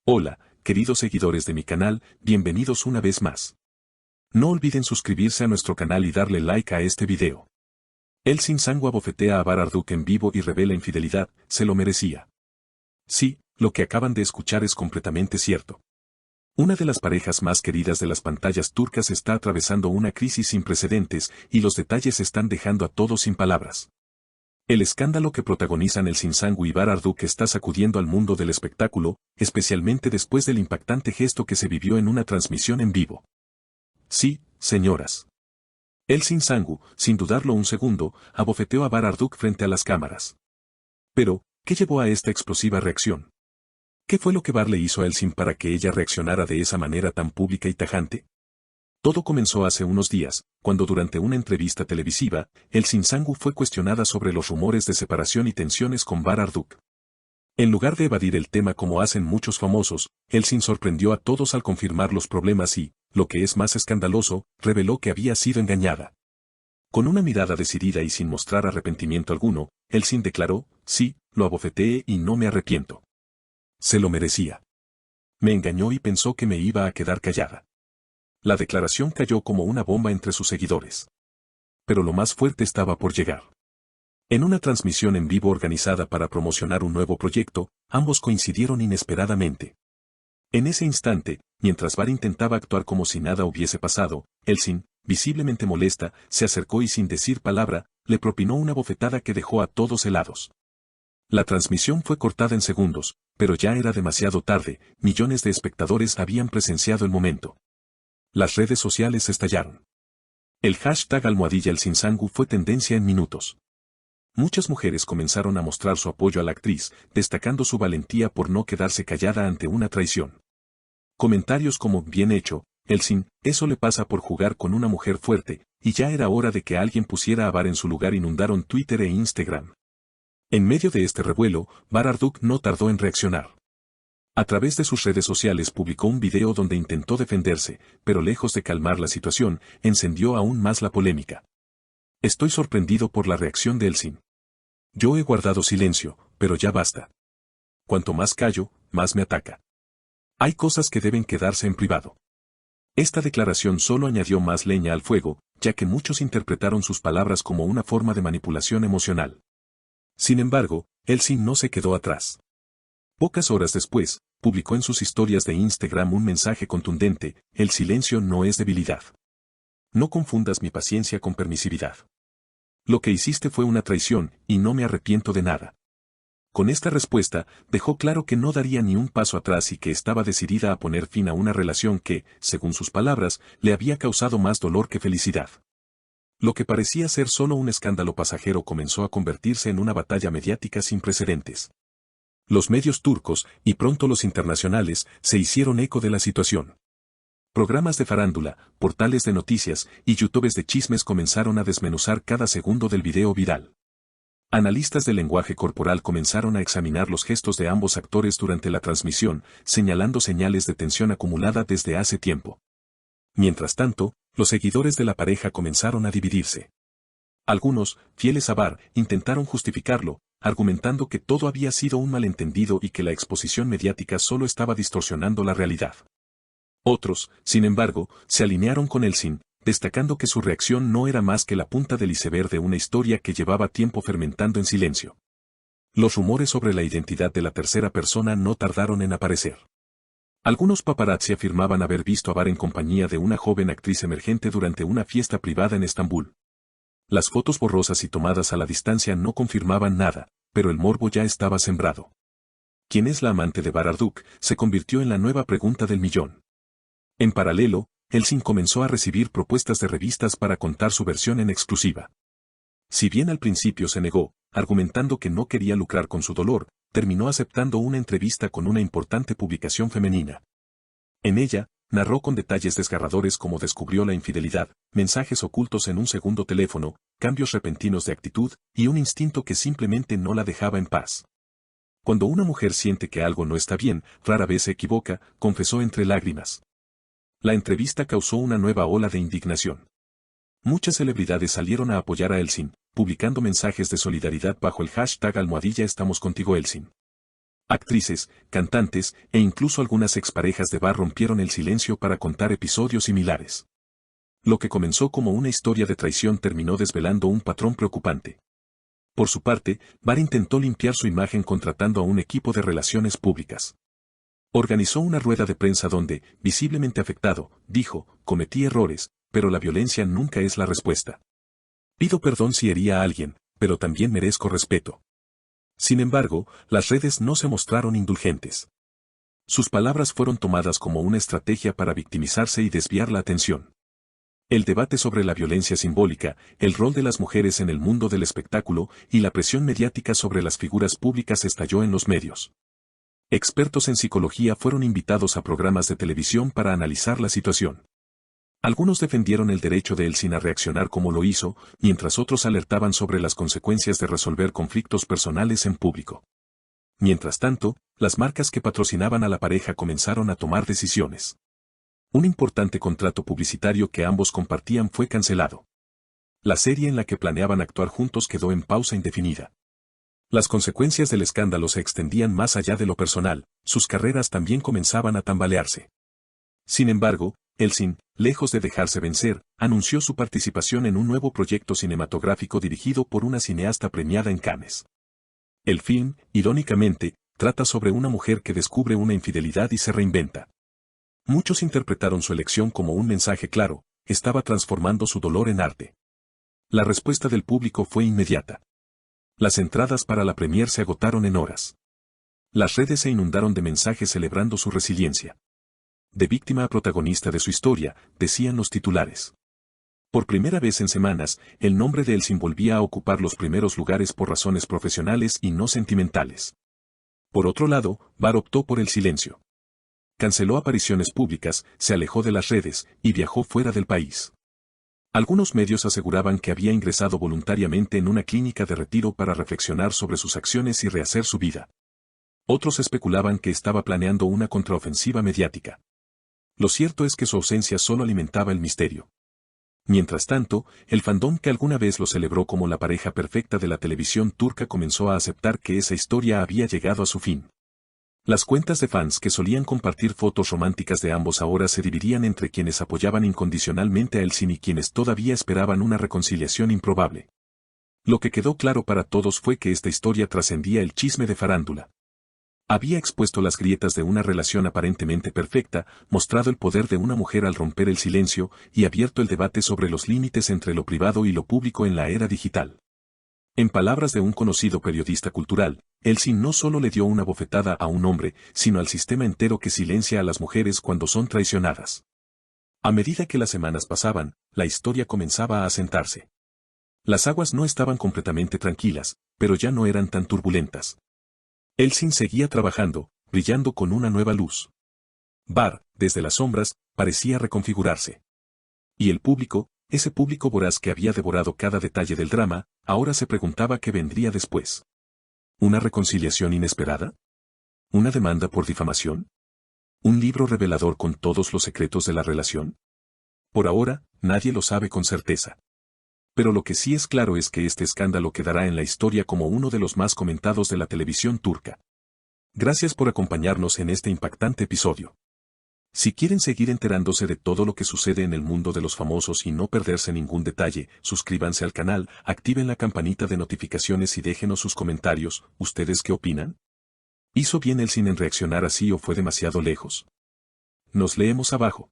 Hola, queridos seguidores de mi canal, bienvenidos una vez más. No olviden suscribirse a nuestro canal y darle like a este video. Elsin Sangwa bofetea a Bararduk en vivo y revela infidelidad, se lo merecía. Sí, lo que acaban de escuchar es completamente cierto. Una de las parejas más queridas de las pantallas turcas está atravesando una crisis sin precedentes y los detalles están dejando a todos sin palabras. El escándalo que protagonizan Elsin Sangwa y Bararduk está sacudiendo al mundo del espectáculo, especialmente después del impactante gesto que se vivió en una transmisión en vivo. Sí, señoras. Elsin Sangwa, sin dudarlo un segundo, abofeteó a Bararduk frente a las cámaras. Pero, ¿qué llevó a esta explosiva reacción? ¿Qué fue lo que Bar le hizo a Elsin para que ella reaccionara de esa manera tan pública y tajante? Todo comenzó hace unos días, cuando durante una entrevista televisiva, Elsin Sangwa fue cuestionada sobre los rumores de separación y tensiones con Bararduk. En lugar de evadir el tema como hacen muchos famosos, Elsin sorprendió a todos al confirmar los problemas y, lo que es más escandaloso, reveló que había sido engañada. Con una mirada decidida y sin mostrar arrepentimiento alguno, Elsin declaró, sí, lo abofeteé y no me arrepiento. Se lo merecía. Me engañó y pensó que me iba a quedar callada. La declaración cayó como una bomba entre sus seguidores. Pero lo más fuerte estaba por llegar. En una transmisión en vivo organizada para promocionar un nuevo proyecto, ambos coincidieron inesperadamente. En ese instante, mientras Bar intentaba actuar como si nada hubiese pasado, Elsin, visiblemente molesta, se acercó y sin decir palabra, le propinó una bofetada que dejó a todos helados. La transmisión fue cortada en segundos, pero ya era demasiado tarde, millones de espectadores habían presenciado el momento. Las redes sociales estallaron. El hashtag #Elsin Sangwa fue tendencia en minutos. Muchas mujeres comenzaron a mostrar su apoyo a la actriz, destacando su valentía por no quedarse callada ante una traición. Comentarios como, bien hecho, Elsin, eso le pasa por jugar con una mujer fuerte, y ya era hora de que alguien pusiera a Bar en su lugar inundaron Twitter e Instagram. En medio de este revuelo, Bararduk no tardó en reaccionar. A través de sus redes sociales publicó un video donde intentó defenderse, pero lejos de calmar la situación, encendió aún más la polémica. Estoy sorprendido por la reacción de Elsin. Yo he guardado silencio, pero ya basta. Cuanto más callo, más me ataca. Hay cosas que deben quedarse en privado. Esta declaración solo añadió más leña al fuego, ya que muchos interpretaron sus palabras como una forma de manipulación emocional. Sin embargo, Elsin no se quedó atrás. Pocas horas después, publicó en sus historias de Instagram un mensaje contundente, el silencio no es debilidad. No confundas mi paciencia con permisividad. Lo que hiciste fue una traición, y no me arrepiento de nada. Con esta respuesta, dejó claro que no daría ni un paso atrás y que estaba decidida a poner fin a una relación que, según sus palabras, le había causado más dolor que felicidad. Lo que parecía ser solo un escándalo pasajero comenzó a convertirse en una batalla mediática sin precedentes. Los medios turcos, y pronto los internacionales, se hicieron eco de la situación. Programas de farándula, portales de noticias y youtubers de chismes comenzaron a desmenuzar cada segundo del video viral. Analistas del lenguaje corporal comenzaron a examinar los gestos de ambos actores durante la transmisión, señalando señales de tensión acumulada desde hace tiempo. Mientras tanto, los seguidores de la pareja comenzaron a dividirse. Algunos, fieles a Bar, intentaron justificarlo, argumentando que todo había sido un malentendido y que la exposición mediática solo estaba distorsionando la realidad. Otros, sin embargo, se alinearon con Elsin, destacando que su reacción no era más que la punta del iceberg de una historia que llevaba tiempo fermentando en silencio. Los rumores sobre la identidad de la tercera persona no tardaron en aparecer. Algunos paparazzi afirmaban haber visto a Bar en compañía de una joven actriz emergente durante una fiesta privada en Estambul. Las fotos borrosas y tomadas a la distancia no confirmaban nada, pero el morbo ya estaba sembrado. ¿Quién es la amante de Bararduk? Se convirtió en la nueva pregunta del millón. En paralelo, Elsin comenzó a recibir propuestas de revistas para contar su versión en exclusiva. Si bien al principio se negó, argumentando que no quería lucrar con su dolor, terminó aceptando una entrevista con una importante publicación femenina. En ella, narró con detalles desgarradores cómo descubrió la infidelidad, mensajes ocultos en un segundo teléfono, cambios repentinos de actitud y un instinto que simplemente no la dejaba en paz. Cuando una mujer siente que algo no está bien, rara vez se equivoca, confesó entre lágrimas. La entrevista causó una nueva ola de indignación. Muchas celebridades salieron a apoyar a Elsin, publicando mensajes de solidaridad bajo el hashtag #Estamos contigo Elsin. Actrices, cantantes e incluso algunas exparejas de bar rompieron el silencio para contar episodios similares. Lo que comenzó como una historia de traición terminó desvelando un patrón preocupante. Por su parte, Barr intentó limpiar su imagen contratando a un equipo de relaciones públicas. Organizó una rueda de prensa donde, visiblemente afectado, dijo, cometí errores, pero la violencia nunca es la respuesta. Pido perdón si herí a alguien, pero también merezco respeto. Sin embargo, las redes no se mostraron indulgentes. Sus palabras fueron tomadas como una estrategia para victimizarse y desviar la atención. El debate sobre la violencia simbólica, el rol de las mujeres en el mundo del espectáculo y la presión mediática sobre las figuras públicas estalló en los medios. Expertos en psicología fueron invitados a programas de televisión para analizar la situación. Algunos defendieron el derecho de Elsin a reaccionar como lo hizo, mientras otros alertaban sobre las consecuencias de resolver conflictos personales en público. Mientras tanto, las marcas que patrocinaban a la pareja comenzaron a tomar decisiones. Un importante contrato publicitario que ambos compartían fue cancelado. La serie en la que planeaban actuar juntos quedó en pausa indefinida. Las consecuencias del escándalo se extendían más allá de lo personal, sus carreras también comenzaban a tambalearse. Sin embargo, Elsin, lejos de dejarse vencer, anunció su participación en un nuevo proyecto cinematográfico dirigido por una cineasta premiada en Cannes. El film, irónicamente, trata sobre una mujer que descubre una infidelidad y se reinventa. Muchos interpretaron su elección como un mensaje claro, estaba transformando su dolor en arte. La respuesta del público fue inmediata. Las entradas para la premier se agotaron en horas. Las redes se inundaron de mensajes celebrando su resiliencia. De víctima a protagonista de su historia, decían los titulares. Por primera vez en semanas, el nombre de Elsin volvía a ocupar los primeros lugares por razones profesionales y no sentimentales. Por otro lado, Barr optó por el silencio. Canceló apariciones públicas, se alejó de las redes y viajó fuera del país. Algunos medios aseguraban que había ingresado voluntariamente en una clínica de retiro para reflexionar sobre sus acciones y rehacer su vida. Otros especulaban que estaba planeando una contraofensiva mediática. Lo cierto es que su ausencia solo alimentaba el misterio. Mientras tanto, el fandom que alguna vez lo celebró como la pareja perfecta de la televisión turca comenzó a aceptar que esa historia había llegado a su fin. Las cuentas de fans que solían compartir fotos románticas de ambos ahora se dividían entre quienes apoyaban incondicionalmente a Elsin y quienes todavía esperaban una reconciliación improbable. Lo que quedó claro para todos fue que esta historia trascendía el chisme de farándula. Había expuesto las grietas de una relación aparentemente perfecta, mostrado el poder de una mujer al romper el silencio y abierto el debate sobre los límites entre lo privado y lo público en la era digital. En palabras de un conocido periodista cultural, Elsin no solo le dio una bofetada a un hombre, sino al sistema entero que silencia a las mujeres cuando son traicionadas. A medida que las semanas pasaban, la historia comenzaba a asentarse. Las aguas no estaban completamente tranquilas, pero ya no eran tan turbulentas. Elsin seguía trabajando, brillando con una nueva luz. Barr, desde las sombras, parecía reconfigurarse. Y el público, ese público voraz que había devorado cada detalle del drama, ahora se preguntaba qué vendría después. ¿Una reconciliación inesperada? ¿Una demanda por difamación? ¿Un libro revelador con todos los secretos de la relación? Por ahora, nadie lo sabe con certeza. Pero lo que sí es claro es que este escándalo quedará en la historia como uno de los más comentados de la televisión turca. Gracias por acompañarnos en este impactante episodio. Si quieren seguir enterándose de todo lo que sucede en el mundo de los famosos y no perderse ningún detalle, suscríbanse al canal, activen la campanita de notificaciones y déjenos sus comentarios. ¿Ustedes qué opinan? ¿Hizo bien Elsin en reaccionar así o fue demasiado lejos? Nos leemos abajo.